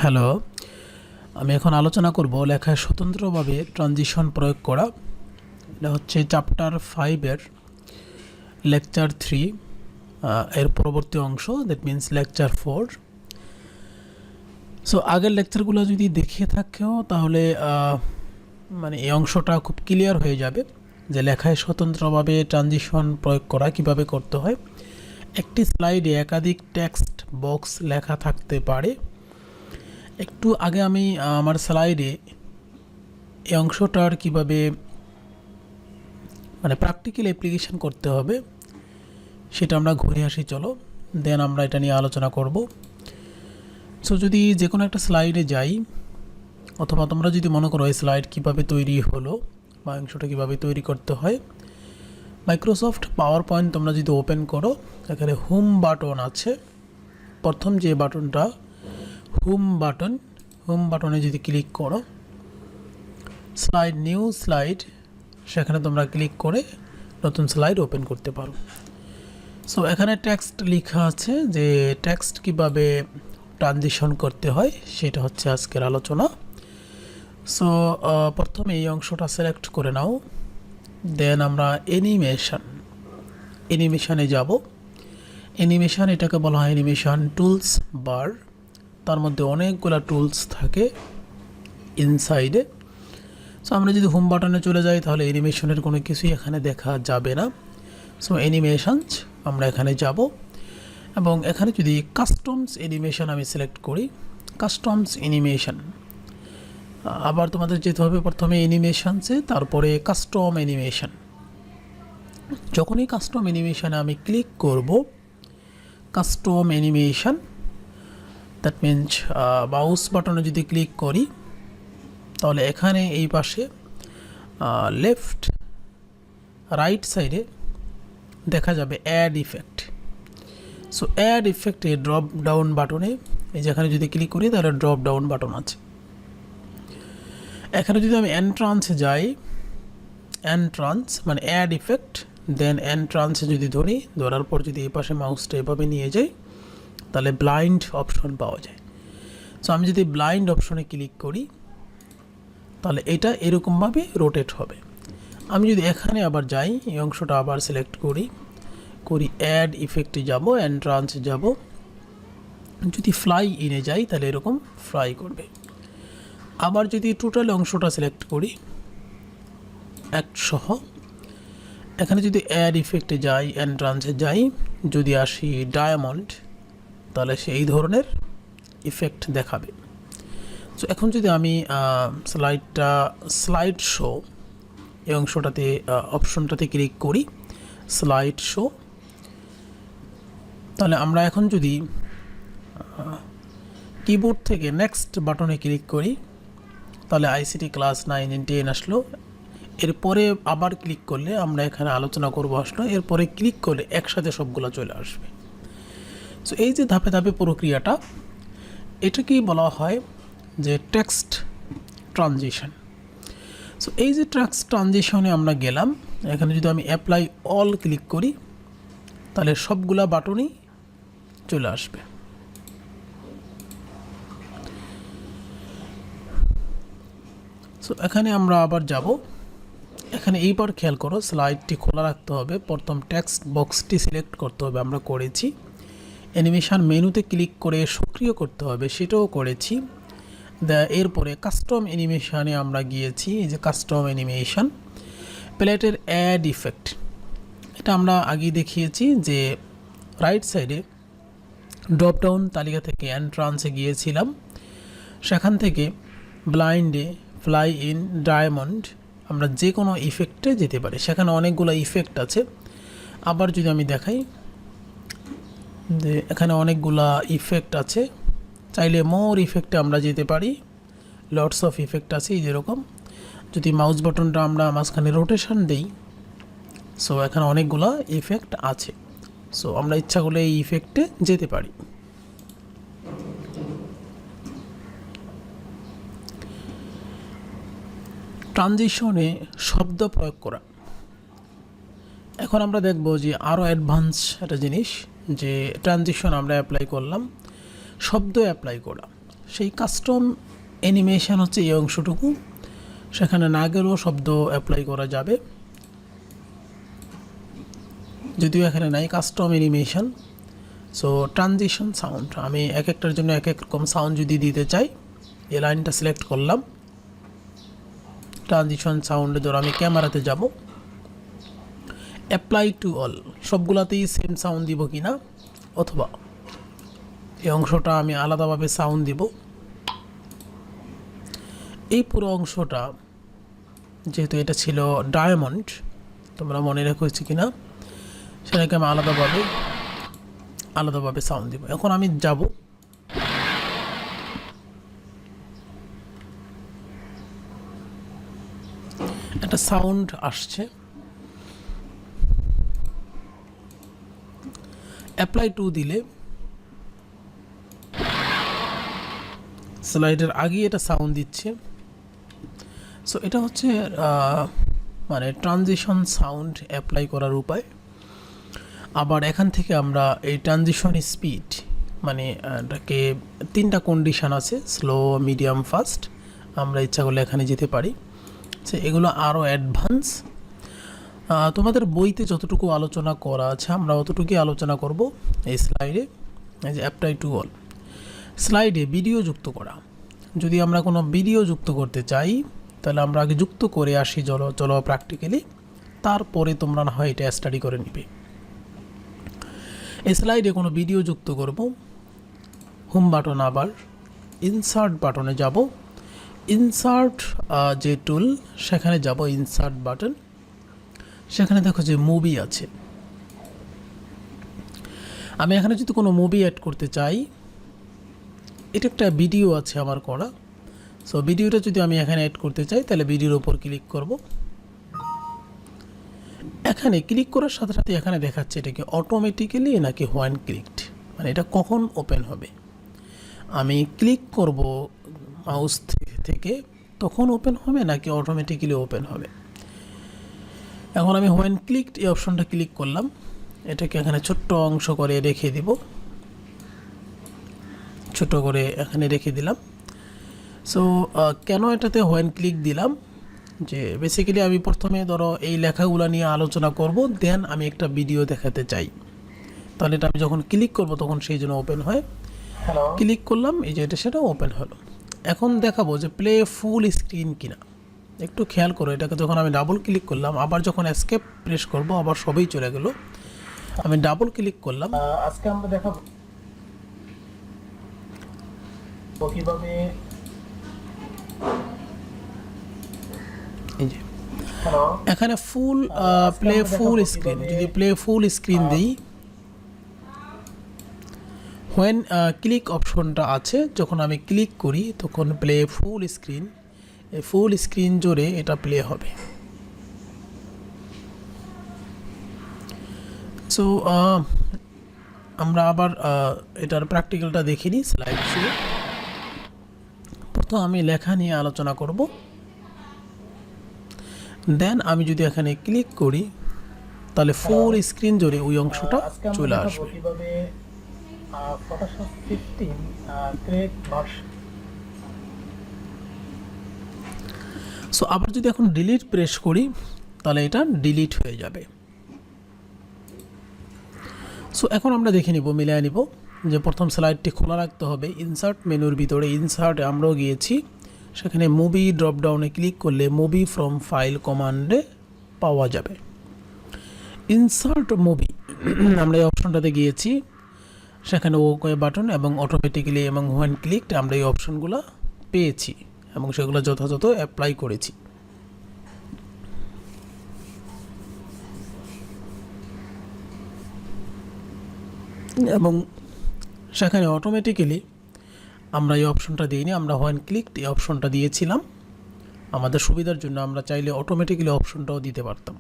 Hello, আমি এখন আলোচনা করব লেখায় স্বতন্ত্রভাবে ট্রানজিশন প্রয়োগ করা। এটা হচ্ছে চ্যাপ্টার 5-এর লেকচার 3 এর পরবর্তী অংশ, দ্যাট মিন্স লেকচার 4। সো আগের লেকচারগুলো যদি দেখিয়ে থাকেও তাহলে মানে এই অংশটা খুব ক্লিয়ার হয়ে যাবে যে লেখায় স্বতন্ত্রভাবে ট্রানজিশন প্রয়োগ করা কিভাবে করতে হয়। একটি স্লাইডে একাধিক টেক্সট বক্স লেখা থাকতে পারে। একটু আগে আমি আমার স্লাইডে এই অংশটার কিভাবে মানে প্র্যাকটিক্যাল অ্যাপ্লিকেশন করতে হবে সেটা আমরা ঘুরে আসি, চলো দেন আমরা এটা নিয়ে আলোচনা করব। সো যদি যে কোনো একটা স্লাইডে যাই, অথবা তোমরা যদি মনে করো এই স্লাইড কীভাবে তৈরি হলো বা অংশটা কীভাবে তৈরি করতে হয়, মাইক্রোসফট পাওয়ার পয়েন্ট তোমরা যদি ওপেন করো, এখানে হোম বাটন আছে। প্রথম যে বাটনটা হোম বাটনে যদি ক্লিক করো, স্লাইড নিউ স্লাইড, সেখানে তোমরা ক্লিক করে নতুন স্লাইড ওপেন করতে পারো। সো এখানে টেক্সট লেখা আছে যে টেক্সট কিভাবে ট্রানজিশন করতে হয় সেটা হচ্ছে আজকের আলোচনা। সো প্রথমে এই অংশটা সিলেক্ট করে নাও, দেন আমরা অ্যানিমেশনে যাব। অ্যানিমেশন এটাকে বলা হয় অ্যানিমেশন টুলস বার। তার মধ্যে অনেকগুলো টুলস থাকে ইনসাইডে। সো আমরা যদি হোম বাটনে চলে যাই তাহলে অ্যানিমেশনের কোনো কিছুই এখানে দেখা যাবে না। সো অ্যানিমেশনস আমরা এখানে যাব এবং এখানে যদি কাস্টমস অ্যানিমেশন আমি সিলেক্ট করি, কাস্টমস অ্যানিমেশন, আবার তোমাদের যেতে হবে প্রথমে অ্যানিমেশনসে, তারপরে কাস্টম অ্যানিমেশন। যখনই কাস্টম অ্যানিমেশনে আমি ক্লিক করব, custom animation, that means mouse বাটনে যদি ক্লিক করি তাহলে এখানে এই পাশে লেফট রাইট সাইডে দেখা যাবে অ্যাড ইফেক্ট। সো অ্যাড ইফেক্টে ড্রপ ডাউন বাটনে এই যেখানে যদি ক্লিক করি তাহলে ড্রপ ডাউন বাটন আছে। এখানে যদি আমি এন্ট্রান্সে যাই, এন্ট্রান্স মানে অ্যাড ইফেক্ট, দেন এন্ট্রান্সে যদি ধরার পর যদি এই পাশে মাউসটা এভাবে নিয়ে যাই তাহলে ব্লাইন্ড অপশন পাওয়া যায়। সো আমি যদি ব্লাইন্ড অপশনে ক্লিক করি তাহলে এটা এরকমভাবে রোটেট হবে। আমি যদি এখানে আবার যাই, এই অংশটা আবার সিলেক্ট করি অ্যাড ইফেক্টে যাব, এন্ট্রান্সে যাব, যদি ফ্লাই ইনে যাই তাহলে এরকম ফ্লাই করবে। আবার যদি টোটাল অংশটা সিলেক্ট করি একসহ, এখানে যদি অ্যাড ইফেক্টে যাই, এন্ট্রান্সে যাই, যদি আসি ডায়মন্ড, তাহলে সে এই ধরনের ইফেক্ট দেখাবে। সো এখন যদি আমি স্লাইড শো এই অংশটাতে অপশনটাতে ক্লিক করি, স্লাইড শো, তাহলে আমরা এখন যদি কিবোর্ড থেকে নেক্সট বাটনে ক্লিক করি তাহলে ICT ক্লাস 9 and 10 আসলো। এরপরে আবার ক্লিক করলে আমরা এখানে আলোচনা করব আসলো, এরপরে ক্লিক করলে একসাথে সবগুলো চলে আসবে। সো এই যে ধাপে ধাপে প্রক্রিয়াটা, এটাকেই বলা হয় যে টেক্সট ট্রানজিশন। সো এই যে টেক্সট ট্রানজিশনে আমরা গেলাম, এখানে যদি আমি অ্যাপ্লাই অল ক্লিক করি তাহলে সবগুলা বাটনই চলে আসবে। সো এখানে আমরা আবার যাব, এখানে এইবার খেয়াল করো স্লাইডটি খোলা রাখতে হবে, প্রথম টেক্সট বক্সটি সিলেক্ট করতে হবে, আমরা করেছি। অ্যানিমেশন মেনুতে ক্লিক করে সক্রিয় করতে হবে, সেটাও করেছি। এরপরে কাস্টম অ্যানিমেশনে আমরা গিয়েছি, এই যে কাস্টম অ্যানিমেশন, প্লেটের অ্যাড ইফেক্ট, এটা আমরা আগেই দেখিয়েছি যে রাইট সাইডে ড্রপ ডাউন তালিকা থেকে এন্ট্রান্সে গিয়েছিলাম, সেখান থেকে ব্লাইন্ডে, ফ্লাই ইন, ডায়মন্ড, আমরা যে কোনো ইফেক্টে যেতে পারি, সেখানে অনেকগুলো ইফেক্ট আছে। আবার যদি আমি দেখাই যে এখানে অনেকগুলা ইফেক্ট আছে, চাইলে মোর ইফেক্টে আমরা যেতে পারি, লটস অফ ইফেক্ট আছে যেরকম। যদি মাউস বাটনটা আমরা মাঝখানে রোটেশন দেই, সো এখানে অনেকগুলা ইফেক্ট আছে। সো আমরা ইচ্ছা করলে এই ইফেক্টে যেতে পারি। ট্রানজিশনে শব্দ প্রয়োগ করা, এখন আমরা দেখব যে আরও অ্যাডভান্স একটা জিনিস, যে ট্রানজিশন আমরা অ্যাপ্লাই করলাম, শব্দ অ্যাপ্লাই করা। সেই কাস্টম অ্যানিমেশন হচ্ছে এই অংশটুকু, সেখানে না গেলেও শব্দ অ্যাপ্লাই করা যাবে, যদিও এখানে নাই custom animation. So transition sound, আমি এক একটার জন্য এক এক রকম সাউন্ড যদি দিতে চাই, এই লাইনটা সিলেক্ট করলাম, ট্রানজিশন সাউন্ডে ধরো আমি ক্যামেরাতে যাব, অ্যাপ্লাই টু অল, সবগুলাতেই সেম সাউন্ড দিব কি না, অথবা এই অংশটা আমি আলাদাভাবে সাউন্ড দিব। এই পুরো অংশটা যেহেতু এটা ছিল ডায়মন্ড, তোমরা মনে রেখেছি কিনা, সেটাকে আমি আলাদাভাবে সাউন্ড দিব। এখন আমি যাব, একটা সাউন্ড আসছে, অ্যাপ্লাই টু দিলে স্লাইডের আগে এটা সাউন্ড দিচ্ছে। সো এটা হচ্ছে মানে ট্রানজিশন সাউন্ড অ্যাপ্লাই করার উপায়। আবার এখান থেকে আমরা এই ট্রানজিশন স্পিড, মানে এটাকে 3টা কন্ডিশন আছে, স্লো, মিডিয়াম, ফাস্ট, আমরা ইচ্ছা করলে এখানে যেতে পারি। সো এগুলো আরও অ্যাডভান্স, তোমাদের বইতে যতটুকু আলোচনা করা আছে আমরা অতটুকুই আলোচনা করব এই স্লাইডে। এই যে অ্যাপ্লাই টু অল, স্লাইডে ভিডিও যুক্ত করা, যদি আমরা কোনো ভিডিও যুক্ত করতে চাই তাহলে আমরা আগে যুক্ত করে আসি, চলো প্র্যাকটিক্যালি, তারপরে তোমরা না হয় এটা স্টাডি করে নিবে। এই স্লাইডে কোনো ভিডিও যুক্ত করব, হোম বাটন, আবার ইনসার্ট বাটনে যাব, ইনসার্ট যে টুল সেখানে যাব, ইনসার্ট বাটন, সেখানে দেখো যে মুভি আছে। আমি এখানে যদি কোনো মুভি অ্যাড করতে চাই, এটা একটা ভিডিও আছে আমার করা, সো ভিডিওটা যদি আমি এখানে অ্যাড করতে চাই তাহলে ভিডিওর উপর ক্লিক করব। এখানে ক্লিক করার সাথে সাথে এখানে দেখাচ্ছে এটা কি অটোমেটিক্যালি নাকি হোয়েন ক্লিকড, মানে এটা কখন ওপেন হবে। আমি ক্লিক করব মাউস থেকে, তখন ওপেন হবে নাকি অটোমেটিক্যালি ওপেন হবে। এখন আমি হোয়েন ক্লিকড এই অপশনটা ক্লিক করলাম, এটাকে এখানে ছোট্ট অংশ করে রেখে দিব, ছোট করে এখানে রেখে দিলাম। সো কেন এটাতে হোয়েন ক্লিক দিলাম, যে বেসিক্যালি আমি প্রথমে ধরো এই লেখাগুলো নিয়ে আলোচনা করব, দেন আমি একটা ভিডিও দেখাতে চাই, তাহলে এটা আমি যখন ক্লিক করব তখন সেই জন্য ওপেন হয়। ক্লিক করলাম, এই যে এটা সেটা ওপেন হলো। এখন দেখাবো যে প্লে ফুল স্ক্রিন কিনা, একটু খেয়াল করো, এটাকে যখন আমি ডাবল ক্লিক করলাম, আবার যখন এস্কেপ প্রেস করব আবার সবই চলে গেল। আমি ডাবল ক্লিক করলাম, আজকে আমরা দেখাবো কিভাবে এই যে এখানে ফুল প্লে ফুল স্ক্রিন, যদি প্লে ফুল স্ক্রিন দিই, হোয়েন ক্লিক অপশনটা আছে, যখন আমি ক্লিক করি তখন প্লে ফুল স্ক্রিন, এই ফুল স্ক্রিন জোরে এটা প্লে হবে। সো আমরা আবার এটার প্র্যাকটিক্যালটা দেখে নিই স্লাইড শো। প্রথম আমি লেখা নিয়ে আলোচনা করব, দেন আমি যদি এখানে ক্লিক করি তাহলে ফুল স্ক্রিন জুড়ে ওই অংশটা চলে আসবে। সো আবার যদি এখন ডিলিট প্রেস করি তাহলে এটা ডিলিট হয়ে যাবে। সো এখন আমরা দেখে নিব, মিলিয়ে নিব যে প্রথম স্লাইডটি খোলা রাখতে হবে। ইনসার্ট মেনুর ভিতরে ইনসার্টে আমরাও গিয়েছি, সেখানে মুভি ড্রপডাউনে ক্লিক করলে মুভি ফ্রম ফাইল কমান্ডে পাওয়া যাবে। ইনসার্ট মুভি আমরা এই অপশনটাতে গিয়েছি, সেখানে ওকে বাটন এবং অটোমেটিক্যালি এবং হোয়েন ক্লিকড আমরা এই অপশনগুলো পেয়েছি এবং সেগুলো যথাযথ অ্যাপ্লাই করেছি। এবং সেখানে অটোমেটিক্যালি আমরা এই অপশনটা দিইনি, আমরা হোয়েন ক্লিকড এই অপশনটা দিয়েছিলাম। আমাদের সুবিধার জন্য আমরা চাইলে অটোমেটিক্যালি অপশনটাও দিতে পারতাম।